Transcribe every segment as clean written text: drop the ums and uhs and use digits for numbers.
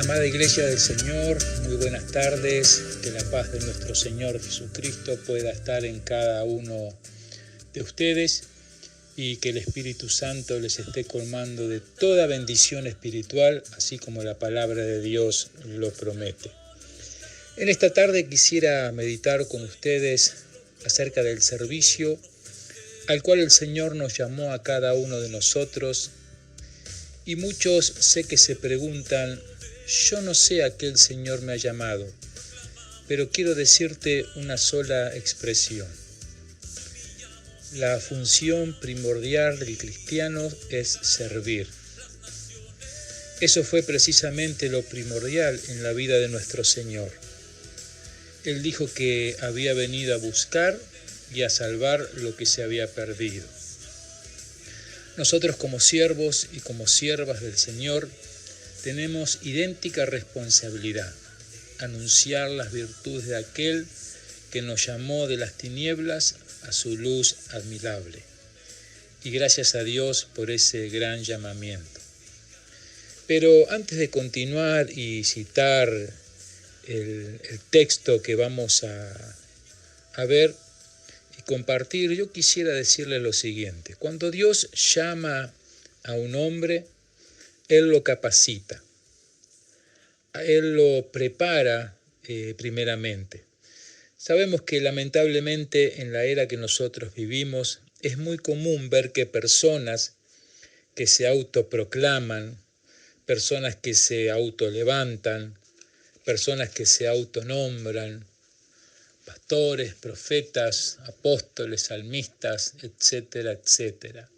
Amada Iglesia del Señor, muy buenas tardes, que la paz de nuestro Señor Jesucristo pueda estar en cada uno de ustedes y que el Espíritu Santo les esté colmando de toda bendición espiritual, así como la palabra de Dios lo promete. En esta tarde quisiera meditar con ustedes acerca del servicio al cual el Señor nos llamó a cada uno de nosotros, y muchos sé que se preguntan: yo no sé a qué el Señor me ha llamado, pero quiero decirte una sola expresión. La función primordial del cristiano es servir. Eso fue precisamente lo primordial en la vida de nuestro Señor. Él dijo que había venido a buscar y a salvar lo que se había perdido. Nosotros, como siervos y como siervas del Señor, tenemos idéntica responsabilidad: anunciar las virtudes de aquel que nos llamó de las tinieblas a su luz admirable. Y gracias a Dios por ese gran llamamiento. Pero antes de continuar y citar el texto que vamos a ver y compartir, yo quisiera decirles lo siguiente. Cuando Dios llama a un hombre, Él lo capacita, Él lo prepara primeramente. Sabemos que lamentablemente en la era que nosotros vivimos es muy común ver que personas que se autoproclaman, personas que se autolevantan, personas que se autonombran, pastores, profetas, apóstoles, salmistas, etcétera, etcétera,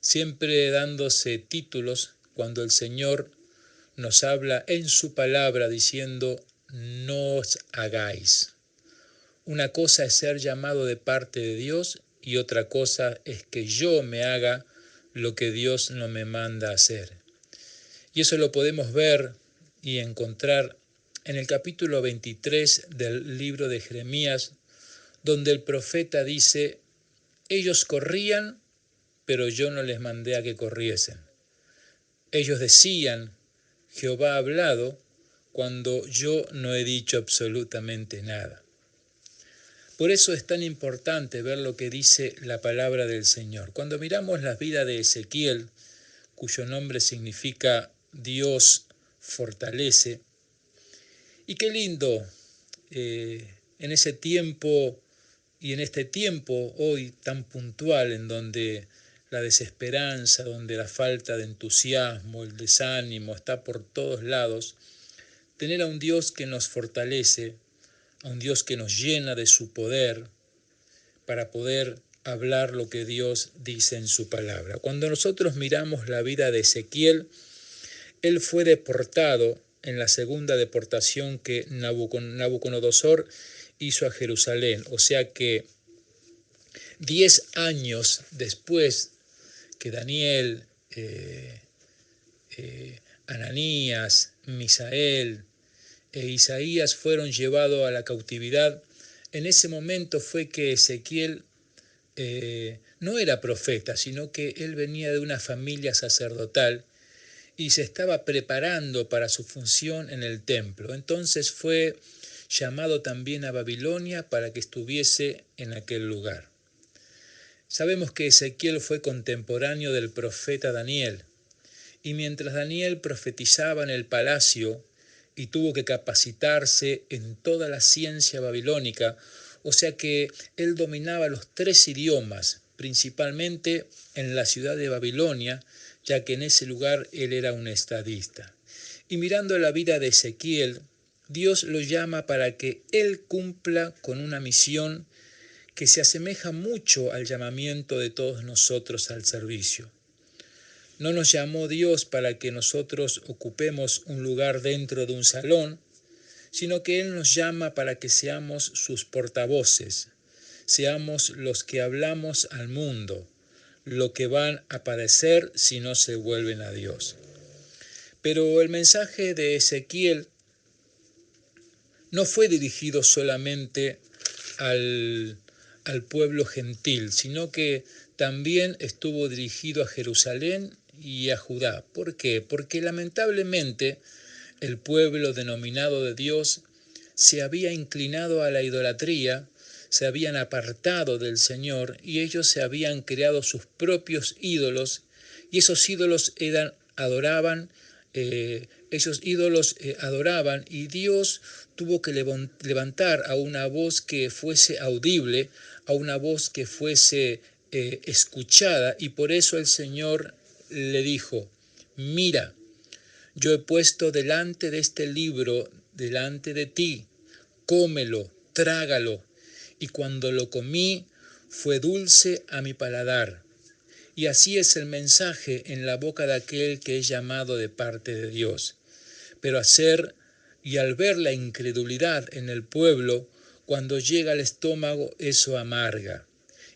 siempre dándose títulos cuando el Señor nos habla en su palabra diciendo: no os hagáis. Una cosa es ser llamado de parte de Dios y otra cosa es que yo me haga lo que Dios no me manda hacer. Y eso lo podemos ver y encontrar en el capítulo 23 del libro de Jeremías, donde el profeta dice: ellos corrían, pero yo no les mandé a que corriesen. Ellos decían: Jehová ha hablado, cuando yo no he dicho absolutamente nada. Por eso es tan importante ver lo que dice la palabra del Señor. Cuando miramos la vida de Ezequiel, cuyo nombre significa Dios fortalece, y qué lindo en ese tiempo y en este tiempo hoy tan puntual, en donde la desesperanza, donde la falta de entusiasmo, el desánimo está por todos lados, tener a un Dios que nos fortalece, a un Dios que nos llena de su poder para poder hablar lo que Dios dice en su palabra. Cuando nosotros miramos la vida de Ezequiel, él fue deportado en la segunda deportación que Nabucodonosor hizo a Jerusalén. O sea que 10 años después que Daniel, Ananías, Misael e Isaías fueron llevados a la cautividad, en ese momento fue que Ezequiel no era profeta, sino que él venía de una familia sacerdotal y se estaba preparando para su función en el templo. Entonces fue llamado también a Babilonia para que estuviese en aquel lugar. Sabemos que Ezequiel fue contemporáneo del profeta Daniel, y mientras Daniel profetizaba en el palacio y tuvo que capacitarse en toda la ciencia babilónica, o sea que él dominaba los 3 idiomas, principalmente en la ciudad de Babilonia, ya que en ese lugar él era un estadista. Y mirando la vida de Ezequiel, Dios lo llama para que él cumpla con una misión que se asemeja mucho al llamamiento de todos nosotros al servicio. No nos llamó Dios para que nosotros ocupemos un lugar dentro de un salón, sino que Él nos llama para que seamos sus portavoces, seamos los que hablamos al mundo, lo que van a padecer si no se vuelven a Dios. Pero el mensaje de Ezequiel no fue dirigido solamente al pueblo gentil, sino que también estuvo dirigido a Jerusalén y a Judá. ¿Por qué? Porque lamentablemente el pueblo denominado de Dios se había inclinado a la idolatría, se habían apartado del Señor y ellos se habían creado sus propios ídolos, y esos ídolos adoraban y Dios tuvo que levantar a una voz que fuese audible, a una voz que fuese escuchada, y por eso el Señor le dijo: mira, yo he puesto delante de este libro, delante de ti, cómelo, trágalo. Y cuando lo comí, fue dulce a mi paladar. Y así es el mensaje en la boca de aquel que es llamado de parte de Dios. Pero al ver la incredulidad en el pueblo, cuando llega al estómago, eso amarga.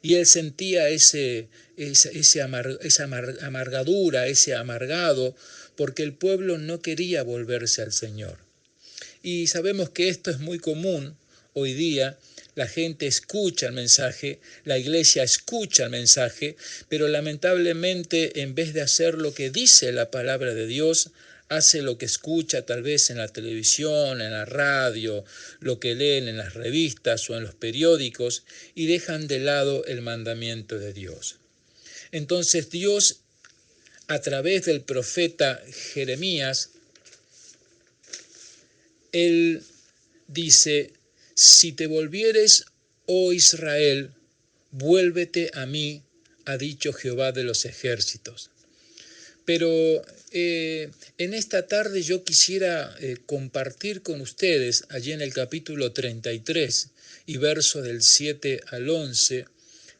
Y él sentía esa amargadura, ese amargado, porque el pueblo no quería volverse al Señor. Y sabemos que esto es muy común hoy día. La gente escucha el mensaje, la iglesia escucha el mensaje, pero lamentablemente en vez de hacer lo que dice la palabra de Dios, hace lo que escucha tal vez en la televisión, en la radio, lo que leen en las revistas o en los periódicos, y dejan de lado el mandamiento de Dios. Entonces Dios, a través del profeta Jeremías, él dice: si te volvieres, oh Israel, vuélvete a mí, ha dicho Jehová de los ejércitos. Pero en esta tarde yo quisiera compartir con ustedes, allí en el capítulo 33 y verso del 7 al 11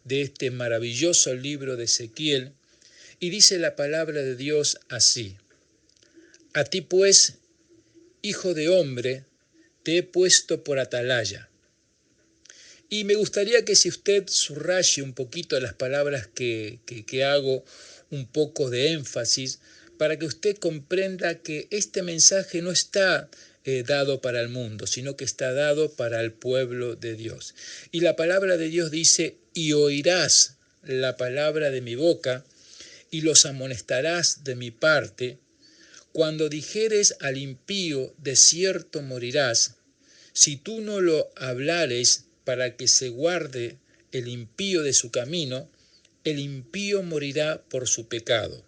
de este maravilloso libro de Ezequiel, y dice la palabra de Dios así: a ti pues, hijo de hombre, te he puesto por atalaya. Y me gustaría que si usted subraye un poquito las palabras que hago un poco de énfasis, para que usted comprenda que este mensaje no está dado para el mundo, sino que está dado para el pueblo de Dios. Y la palabra de Dios dice: y oirás la palabra de mi boca, y los amonestarás de mi parte, cuando dijeres al impío, de cierto morirás, si tú no lo hablares para que se guarde el impío de su camino, el impío morirá por su pecado,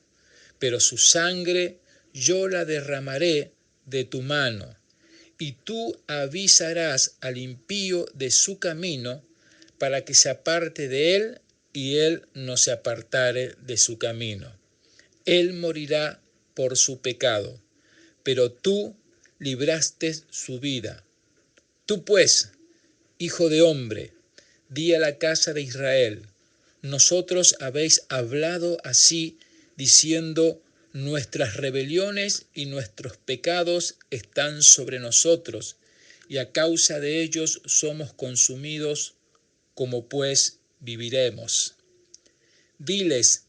pero su sangre yo la derramaré de tu mano, y tú avisarás al impío de su camino para que se aparte de él, y él no se apartare de su camino. Él morirá por su pecado, pero tú libraste su vida. Tú pues, hijo de hombre, di a la casa de Israel: nosotros habéis hablado así, diciendo: nuestras rebeliones y nuestros pecados están sobre nosotros, y a causa de ellos somos consumidos. ¿Cómo pues viviremos? Diles: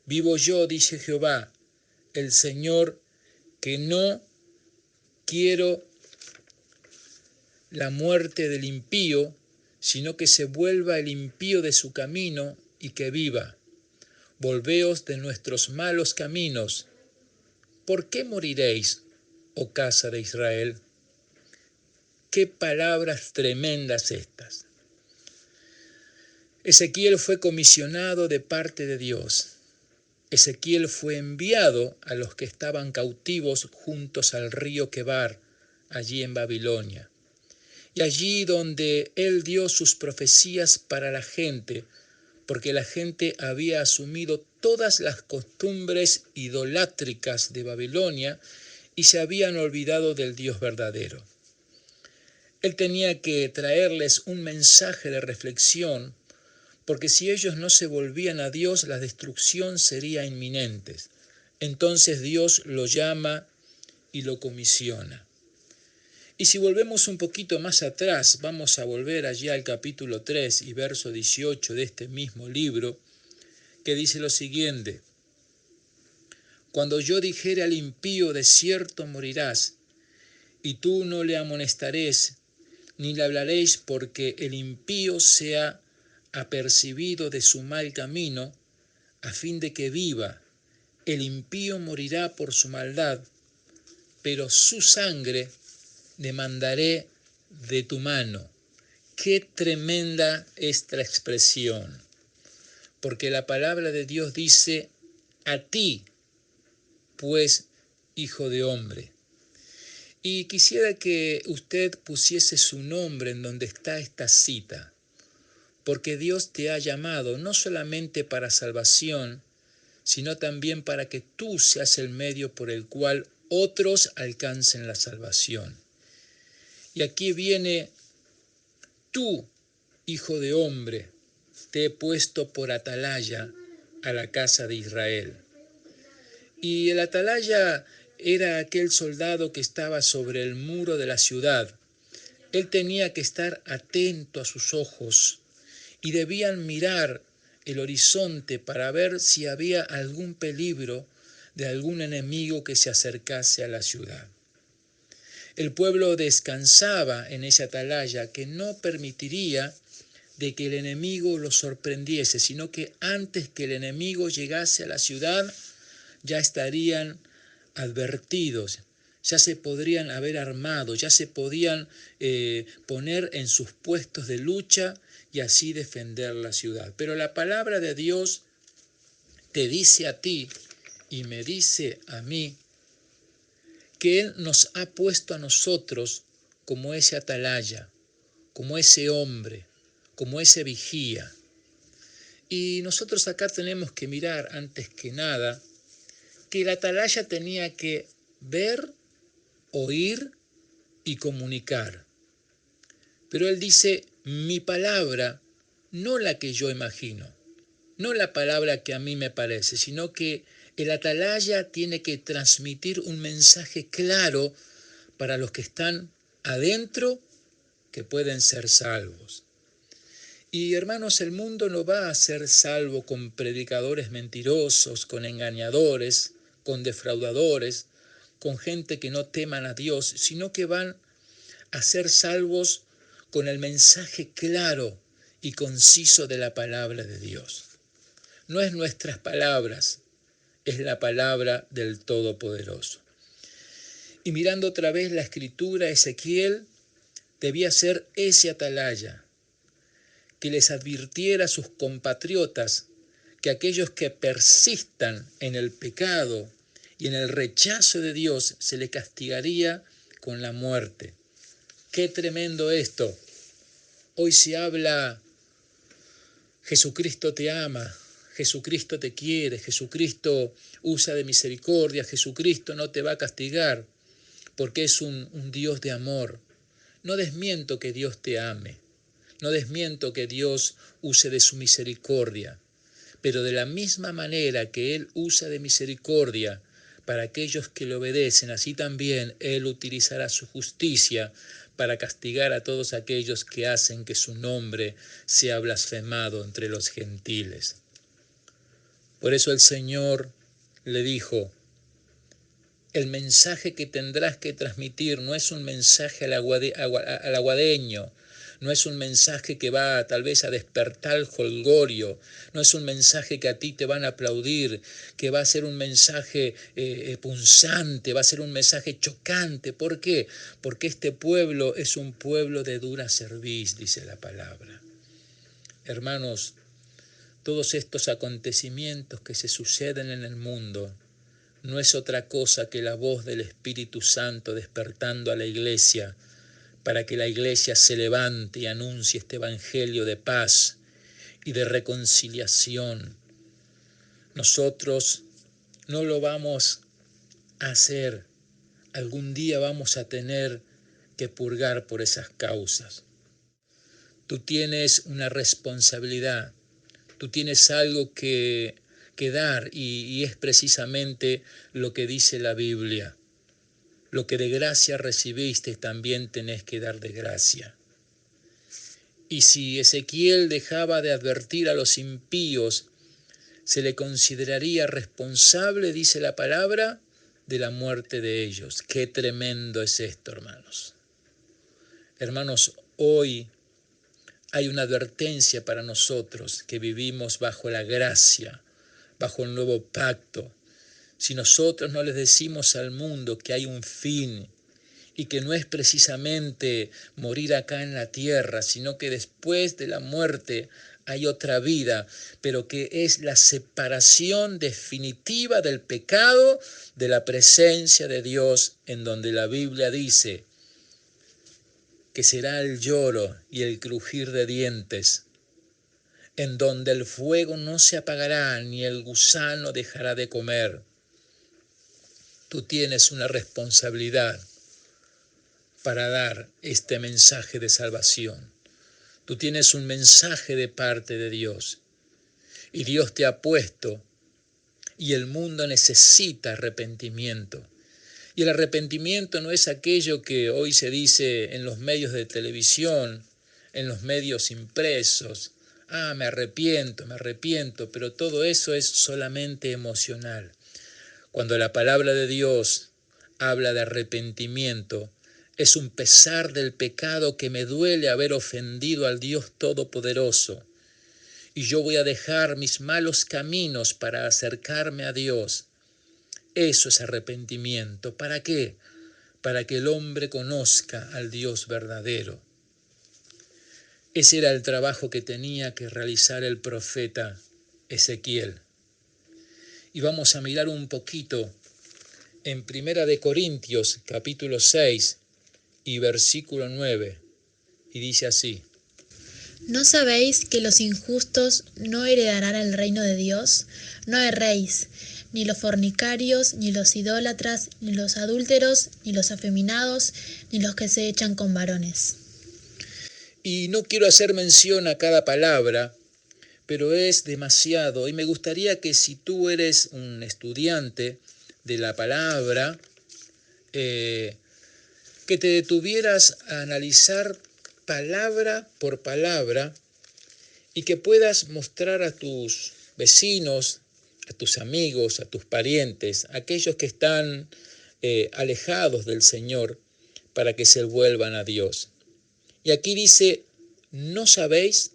vivo yo, dice Jehová, el Señor, que no quiero la muerte del impío, sino que se vuelva el impío de su camino y que viva. Volveos de nuestros malos caminos. ¿Por qué moriréis, oh casa de Israel? Qué palabras tremendas estas. Ezequiel fue comisionado de parte de Dios. Ezequiel fue enviado a los que estaban cautivos juntos al río Quebar, allí en Babilonia. Y allí donde él dio sus profecías para la gente, porque la gente había asumido todas las costumbres idolátricas de Babilonia y se habían olvidado del Dios verdadero. Él tenía que traerles un mensaje de reflexión, porque si ellos no se volvían a Dios, la destrucción sería inminente. Entonces Dios lo llama y lo comisiona. Y si volvemos un poquito más atrás, vamos a volver allí al capítulo 3 y verso 18 de este mismo libro, que dice lo siguiente: cuando yo dijere al impío, de cierto morirás, y tú no le amonestaréis, ni le hablaréis, porque el impío sea apercibido de su mal camino, a fin de que viva, el impío morirá por su maldad, pero su sangre demandaré de tu mano. Qué tremenda esta expresión, porque la palabra de Dios dice, a ti, pues, hijo de hombre. Y quisiera que usted pusiese su nombre en donde está esta cita, porque Dios te ha llamado no solamente para salvación, sino también para que tú seas el medio por el cual otros alcancen la salvación. Y aquí viene, tú, hijo de hombre, te he puesto por atalaya a la casa de Israel. Y el atalaya era aquel soldado que estaba sobre el muro de la ciudad. Él tenía que estar atento a sus ojos y debían mirar el horizonte para ver si había algún peligro de algún enemigo que se acercase a la ciudad. El pueblo descansaba en esa atalaya que no permitiría de que el enemigo los sorprendiese, sino que antes que el enemigo llegase a la ciudad ya estarían advertidos, ya se podrían haber armado, ya se podían poner en sus puestos de lucha y así defender la ciudad. Pero la palabra de Dios te dice a ti y me dice a mí que Él nos ha puesto a nosotros como ese atalaya, como ese hombre, como ese vigía. Y nosotros acá tenemos que mirar antes que nada que el atalaya tenía que ver, oír y comunicar. Pero él dice, mi palabra, no la que yo imagino, no la palabra que a mí me parece, sino que el atalaya tiene que transmitir un mensaje claro para los que están adentro, que pueden ser salvos. Y hermanos, el mundo no va a ser salvo con predicadores mentirosos, con engañadores, con defraudadores, con gente que no teman a Dios, sino que van a ser salvos con el mensaje claro y conciso de la palabra de Dios. No es nuestras palabras, es la palabra del Todopoderoso. Y mirando otra vez la escritura, Ezequiel debía ser ese atalaya, que les advirtiera a sus compatriotas que aquellos que persistan en el pecado y en el rechazo de Dios se les castigaría con la muerte. ¡Qué tremendo esto! Hoy se habla, Jesucristo te ama, Jesucristo te quiere, Jesucristo usa de misericordia, Jesucristo no te va a castigar porque es un Dios de amor. No desmiento que Dios te ame, no desmiento que Dios use de su misericordia, pero de la misma manera que Él usa de misericordia para aquellos que le obedecen, así también Él utilizará su justicia para castigar a todos aquellos que hacen que su nombre sea blasfemado entre los gentiles. Por eso el Señor le dijo, el mensaje que tendrás que transmitir no es un mensaje halagüeño, no es un mensaje que va tal vez a despertar el jolgorio, no es un mensaje que a ti te van a aplaudir, que va a ser un mensaje punzante, va a ser un mensaje chocante. ¿Por qué? Porque este pueblo es un pueblo de dura cerviz, dice la palabra. Hermanos, todos estos acontecimientos que se suceden en el mundo no es otra cosa que la voz del Espíritu Santo despertando a la iglesia para que la iglesia se levante y anuncie este evangelio de paz y de reconciliación. Nosotros no lo vamos a hacer. Algún día vamos a tener que purgar por esas causas. Tú tienes una responsabilidad, tú tienes algo que dar y es precisamente lo que dice la Biblia. Lo que de gracia recibiste también tenés que dar de gracia. Y si Ezequiel dejaba de advertir a los impíos, se le consideraría responsable, dice la palabra, de la muerte de ellos. Qué tremendo es esto, hermanos. Hermanos, hoy hay una advertencia para nosotros que vivimos bajo la gracia, bajo el nuevo pacto. Si nosotros no les decimos al mundo que hay un fin y que no es precisamente morir acá en la tierra, sino que después de la muerte hay otra vida, pero que es la separación definitiva del pecado de la presencia de Dios, en donde la Biblia dice que será el lloro y el crujir de dientes, en donde el fuego no se apagará ni el gusano dejará de comer. Tú tienes una responsabilidad para dar este mensaje de salvación. Tú tienes un mensaje de parte de Dios y Dios te ha puesto y el mundo necesita arrepentimiento. Y el arrepentimiento no es aquello que hoy se dice en los medios de televisión, en los medios impresos. Me arrepiento, pero todo eso es solamente emocional. Cuando la palabra de Dios habla de arrepentimiento, es un pesar del pecado que me duele haber ofendido al Dios Todopoderoso. Y yo voy a dejar mis malos caminos para acercarme a Dios. Eso es arrepentimiento. ¿Para qué? Para que el hombre conozca al Dios verdadero. Ese era el trabajo que tenía que realizar el profeta Ezequiel. Y vamos a mirar un poquito en 1 de Corintios, capítulo 6 y versículo 9. Y dice así: ¿No sabéis que los injustos no heredarán el reino de Dios? No erréis, ni los fornicarios, ni los idólatras, ni los adúlteros, ni los afeminados, ni los que se echan con varones. Y no quiero hacer mención a cada palabra, pero es demasiado. Y me gustaría que si tú eres un estudiante de la palabra, que te detuvieras a analizar palabra por palabra y que puedas mostrar a tus vecinos, a tus amigos, a tus parientes, a aquellos que están alejados del Señor, para que se vuelvan a Dios. Y aquí dice, ¿no sabéis?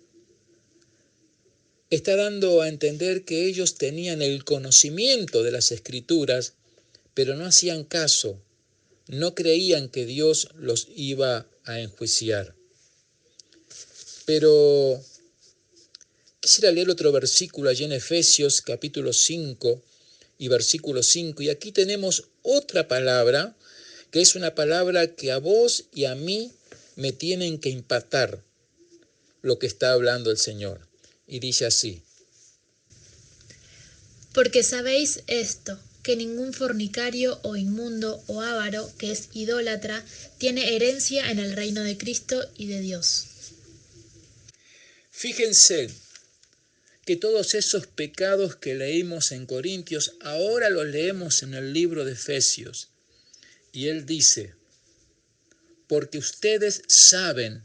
Está dando a entender que ellos tenían el conocimiento de las Escrituras, pero no hacían caso, no creían que Dios los iba a enjuiciar. Pero quisiera leer otro versículo allí en Efesios capítulo 5 y versículo 5, y aquí tenemos otra palabra, que es una palabra que a vos y a mí me tienen que impactar lo que está hablando el Señor. Y dice así: Porque sabéis esto, que ningún fornicario o inmundo o avaro, que es idólatra, tiene herencia en el reino de Cristo y de Dios. Fíjense que todos esos pecados que leímos en Corintios, ahora los leemos en el libro de Efesios. Y él dice, porque ustedes saben,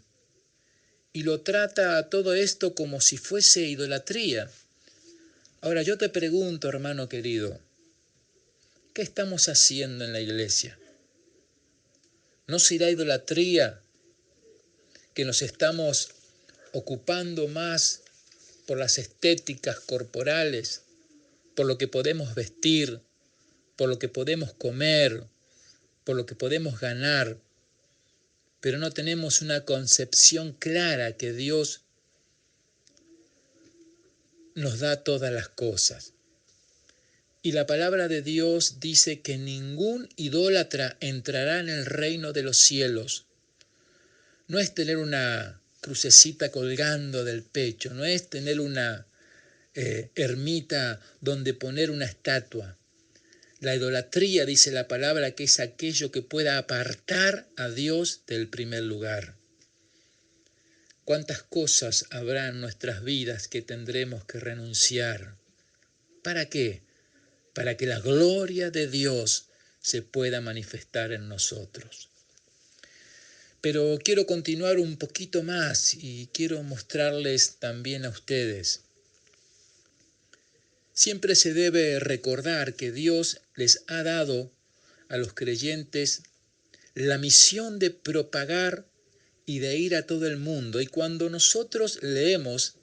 y lo trata a todo esto como si fuese idolatría. Ahora yo te pregunto, hermano querido, ¿qué estamos haciendo en la iglesia? ¿No será idolatría que nos estamos ocupando más por las estéticas corporales, por lo que podemos vestir, por lo que podemos comer, por lo que podemos ganar, pero no tenemos una concepción clara que Dios nos da todas las cosas? Y la palabra de Dios dice que ningún idólatra entrará en el reino de los cielos. No es tener una crucecita colgando del pecho, no es tener una ermita donde poner una estatua. La idolatría, dice la palabra, que es aquello que pueda apartar a Dios del primer lugar. ¿Cuántas cosas habrá en nuestras vidas que tendremos que renunciar? ¿Para qué? Para que la gloria de Dios se pueda manifestar en nosotros. Pero quiero continuar un poquito más y quiero mostrarles también a ustedes. Siempre se debe recordar que Dios les ha dado a los creyentes la misión de propagar y de ir a todo el mundo. Y cuando nosotros leemos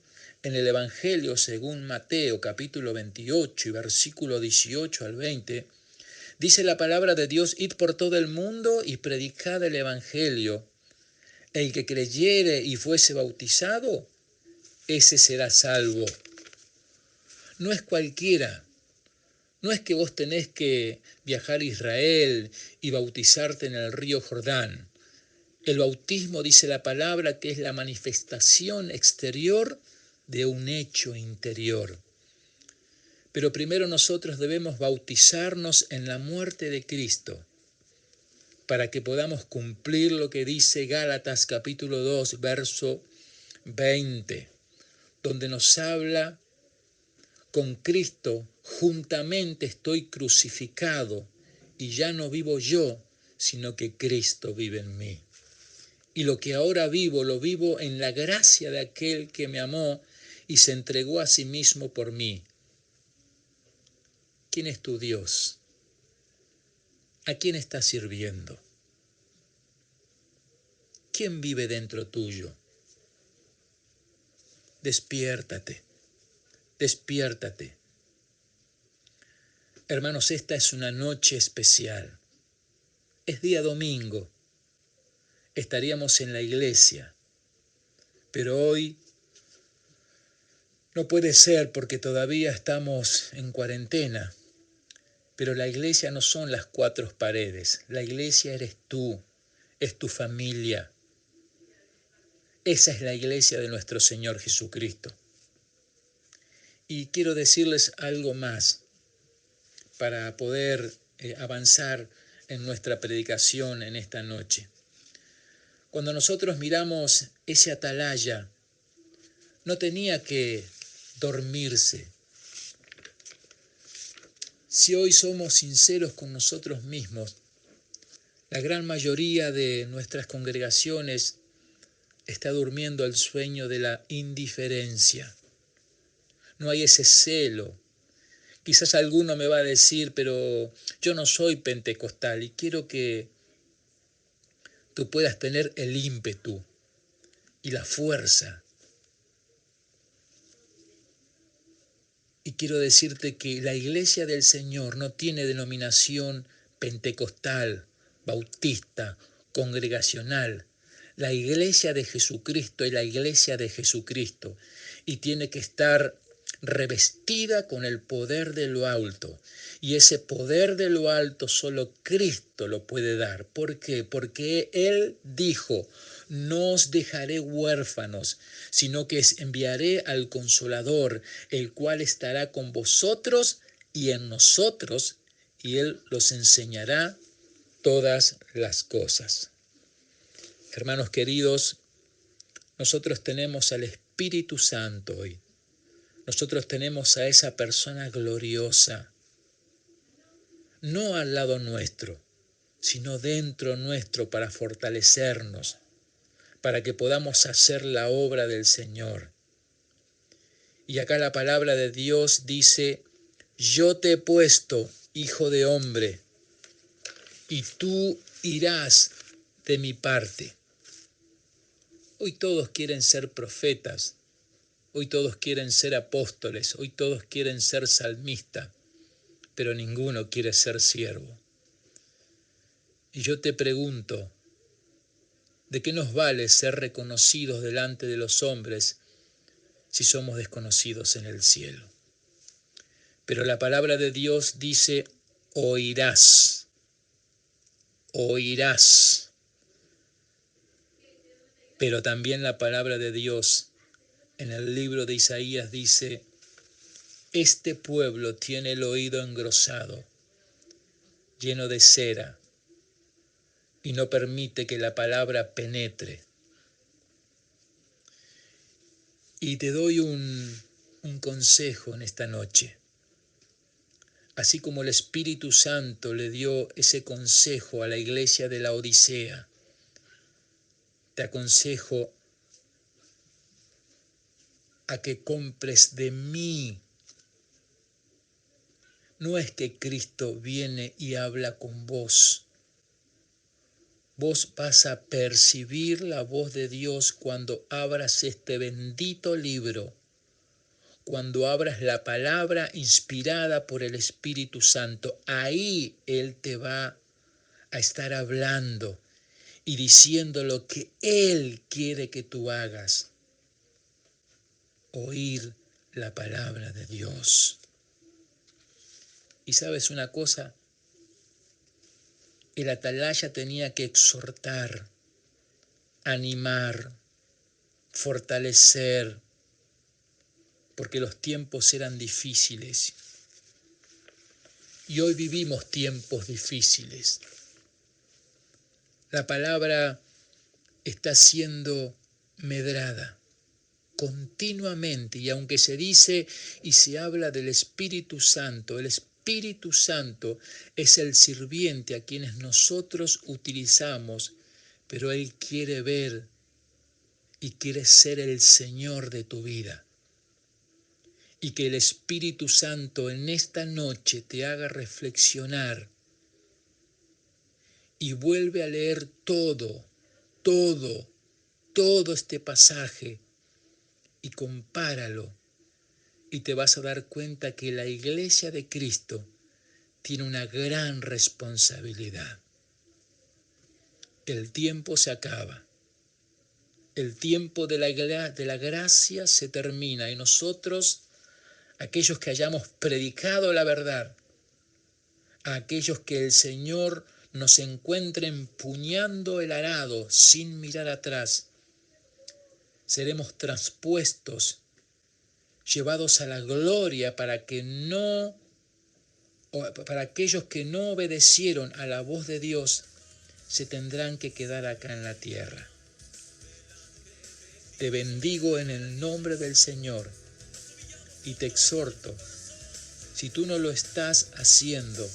En el Evangelio según Mateo capítulo 28 y versículo 18 al 20, dice la palabra de Dios: id por todo el mundo y predicad el Evangelio. El que creyere y fuese bautizado, ese será salvo. No es cualquiera. No es que vos tenés que viajar a Israel y bautizarte en el río Jordán. El bautismo, dice la palabra, que es la manifestación exterior de un hecho interior. Pero primero nosotros debemos bautizarnos en la muerte de Cristo, para que podamos cumplir lo que dice Gálatas capítulo 2, verso 20, donde nos habla: con Cristo juntamente estoy crucificado, y ya no vivo yo, sino que Cristo vive en mí. Y lo que ahora vivo, lo vivo en la gracia de aquel que me amó y se entregó a sí mismo por mí. ¿Quién es tu Dios? ¿A quién estás sirviendo? ¿Quién vive dentro tuyo? Despiértate, despiértate. Hermanos, esta es una noche especial. Es día domingo. Estaríamos en la iglesia. Pero hoy no puede ser porque todavía estamos en cuarentena. Pero la iglesia no son las cuatro paredes. La iglesia eres tú, es tu familia. Esa es la iglesia de nuestro Señor Jesucristo. Y quiero decirles algo más para poder avanzar en nuestra predicación en esta noche. Cuando nosotros miramos ese atalaya, no tenía que dormirse. Si hoy somos sinceros con nosotros mismos, la gran mayoría de nuestras congregaciones está durmiendo el sueño de la indiferencia. No hay ese celo. Quizás alguno me va a decir, pero yo no soy pentecostal y quiero que tú puedas tener el ímpetu y la fuerza. Y quiero decirte que la iglesia del Señor no tiene denominación pentecostal, bautista, congregacional. La iglesia de Jesucristo es la iglesia de Jesucristo y tiene que estar revestida con el poder de lo alto. Y ese poder de lo alto solo Cristo lo puede dar. ¿Por qué? Porque Él dijo: no os dejaré huérfanos, sino que os enviaré al Consolador, el cual estará con vosotros y en nosotros, y Él los enseñará todas las cosas. Hermanos queridos, nosotros tenemos al Espíritu Santo hoy. Nosotros tenemos a esa persona gloriosa, no al lado nuestro, sino dentro nuestro para fortalecernos, para que podamos hacer la obra del Señor. Y acá la palabra de Dios dice: yo te he puesto, hijo de hombre, y tú irás de mi parte. Hoy todos quieren ser profetas, hoy todos quieren ser apóstoles, hoy todos quieren ser salmistas, pero ninguno quiere ser siervo. Y yo te pregunto, ¿de qué nos vale ser reconocidos delante de los hombres si somos desconocidos en el cielo? Pero la palabra de Dios dice: oirás, oirás. Pero también la palabra de Dios en el libro de Isaías dice: este pueblo tiene el oído engrosado, lleno de cera, y no permite que la palabra penetre. Y te doy un consejo en esta noche. Así como el Espíritu Santo le dio ese consejo a la iglesia de la Odisea, te aconsejo a que compres de mí. No es que Cristo viene y habla con vos. Vos vas a percibir la voz de Dios cuando abras este bendito libro cuando abras la palabra inspirada por el Espíritu Santo. Ahí Él te va a estar hablando y diciendo lo que Él quiere que tú hagas. Oír la palabra de Dios. Y sabes una cosa, el atalaya tenía que exhortar, animar, fortalecer, porque los tiempos eran difíciles. Y hoy vivimos tiempos difíciles. La palabra está siendo medrada continuamente, y aunque se dice y se habla del Espíritu Santo, el Espíritu Santo es el sirviente a quienes nosotros utilizamos, pero Él quiere ver y quiere ser el Señor de tu vida. Y que el Espíritu Santo en esta noche te haga reflexionar y vuelve a leer todo este pasaje y compáralo, y te vas a dar cuenta que la iglesia de Cristo tiene una gran responsabilidad. El tiempo se acaba. El tiempo de la gracia se termina, y nosotros, aquellos que hayamos predicado la verdad, a aquellos que el Señor nos encuentre empuñando el arado sin mirar atrás, seremos traspuestos, llevados a la gloria para aquellos que no obedecieron a la voz de Dios, se tendrán que quedar acá en la tierra. Te bendigo en el nombre del Señor y te exhorto, si tú no lo estás haciendo,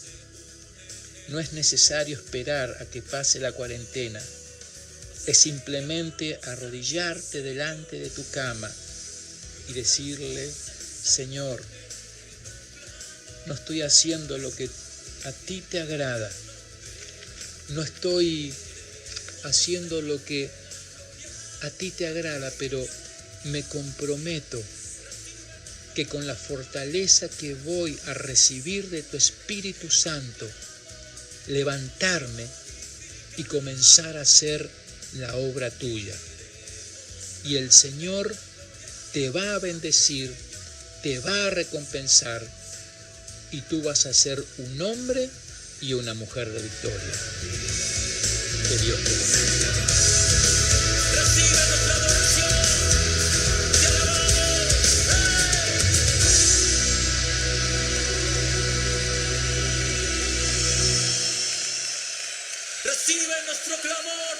no es necesario esperar a que pase la cuarentena. Es simplemente arrodillarte delante de tu cama y decirle: Señor, no estoy haciendo lo que a ti te agrada. No estoy haciendo lo que a ti te agrada, pero me comprometo que con la fortaleza que voy a recibir de tu Espíritu Santo, levantarme y comenzar a hacer la obra tuya. Y el Señor te va a bendecir, te va a recompensar, y tú vas a ser un hombre y una mujer de victoria. Que Dios te bendiga. Recibe nuestro clamor.